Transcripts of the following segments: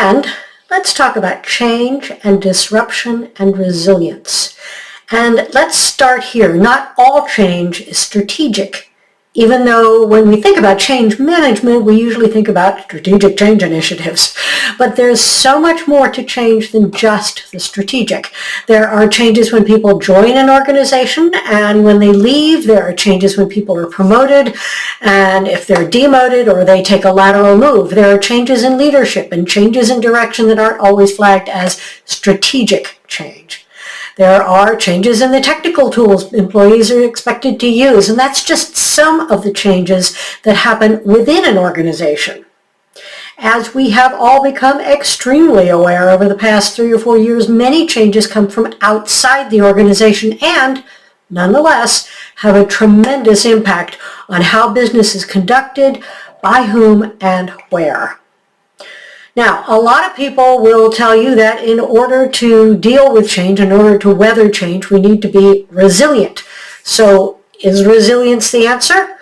And let's talk about change and disruption and resilience. And let's start here. Not all change is strategic. Even though when we think about change management, we usually think about strategic change initiatives. But there's so much more to change than just the strategic. There are changes when people join an organization, and when they leave, there are changes when people are promoted, and if they're demoted or they take a lateral move. There are changes in leadership and changes in direction that aren't always flagged as strategic change. There are changes in the technical tools employees are expected to use, and that's just some of the changes that happen within an organization. As we have all become extremely aware over the past 3 or 4 years, many changes come from outside the organization and, nonetheless, have a tremendous impact on how business is conducted, by whom, and where. Now, a lot of people will tell you that in order to deal with change, in order to weather change, we need to be resilient. So, is resilience the answer?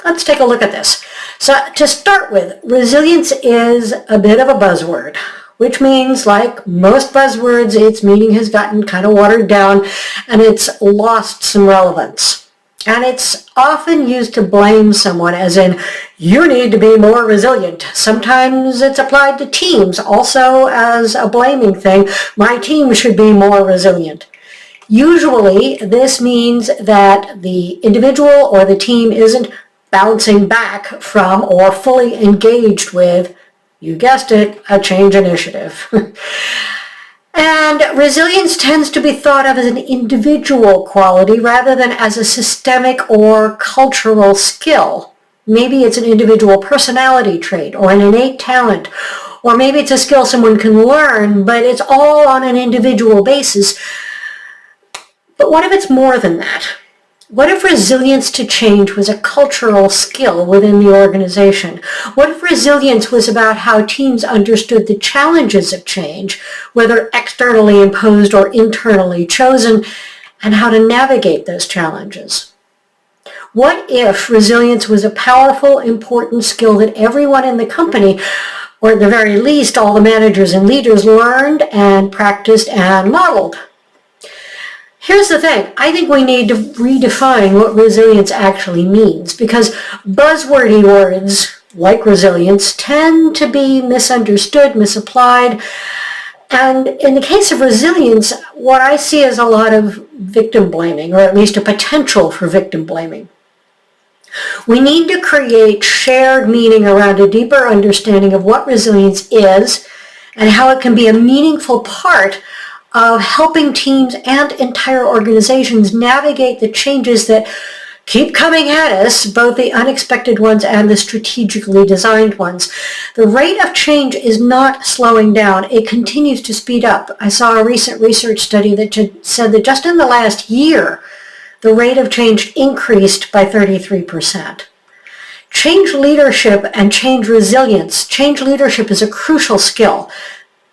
Let's take a look at this. So, to start with, resilience is a bit of a buzzword, which means, like most buzzwords, its meaning has gotten kind of watered down and it's lost some relevance. And it's often used to blame someone, as in, you need to be more resilient. Sometimes it's applied to teams, also as a blaming thing. My team should be more resilient. Usually, this means that the individual or the team isn't bouncing back from or fully engaged with, you guessed it, a change initiative. And resilience tends to be thought of as an individual quality rather than as a systemic or cultural skill. Maybe it's an individual personality trait or an innate talent, or maybe it's a skill someone can learn, but it's all on an individual basis. But what if it's more than that? What if resilience to change was a cultural skill within the organization? What if resilience was about how teams understood the challenges of change, whether externally imposed or internally chosen, and how to navigate those challenges? What if resilience was a powerful, important skill that everyone in the company, or at the very least all the managers and leaders, learned and practiced and modeled? Here's the thing, I think we need to redefine what resilience actually means, because buzzwordy words like resilience tend to be misunderstood, misapplied, and in the case of resilience, what I see is a lot of victim blaming, or at least a potential for victim blaming. We need to create shared meaning around a deeper understanding of what resilience is and how it can be a meaningful part of helping teams and entire organizations navigate the changes that keep coming at us, both the unexpected ones and the strategically designed ones. The rate of change is not slowing down. It continues to speed up. I saw a recent research study that said that just in the last year, the rate of change increased by 33%. Change leadership and change resilience. Change leadership is a crucial skill.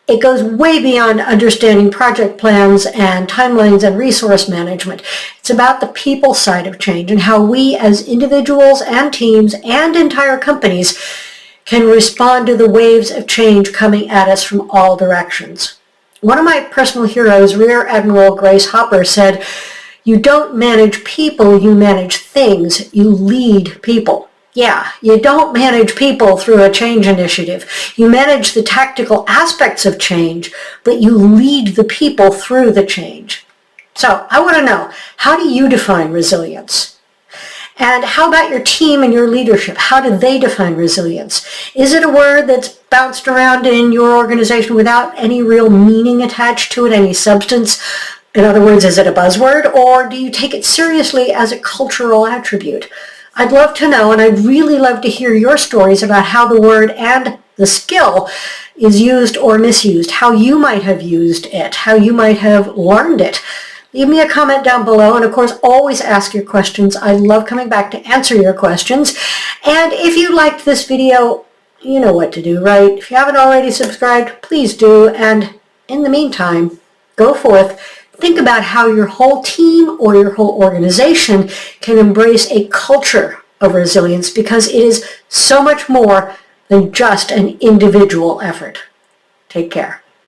It goes way beyond understanding project plans and timelines and resource management. It's about the people side of change and how we as individuals and teams and entire companies can respond to the waves of change coming at us from all directions. One of my personal heroes, Rear Admiral Grace Hopper, said, "You don't manage people, you manage things. You lead people." Yeah, you don't manage people through a change initiative. You manage the tactical aspects of change, but you lead the people through the change. So I want to know, how do you define resilience? And how about your team and your leadership? How do they define resilience? Is it a word that's bounced around in your organization without any real meaning attached to it, any substance? In other words, is it a buzzword, or do you take it seriously as a cultural attribute? I'd love to know, and I'd really love to hear your stories about how the word and the skill is used or misused, how you might have used it, how you might have learned it. Leave me a comment down below, and of course, always ask your questions. I love coming back to answer your questions. And if you liked this video, you know what to do, right? If you haven't already subscribed, please do. And in the meantime, go forth. Think about how your whole team or your whole organization can embrace a culture of resilience, because it is so much more than just an individual effort. Take care.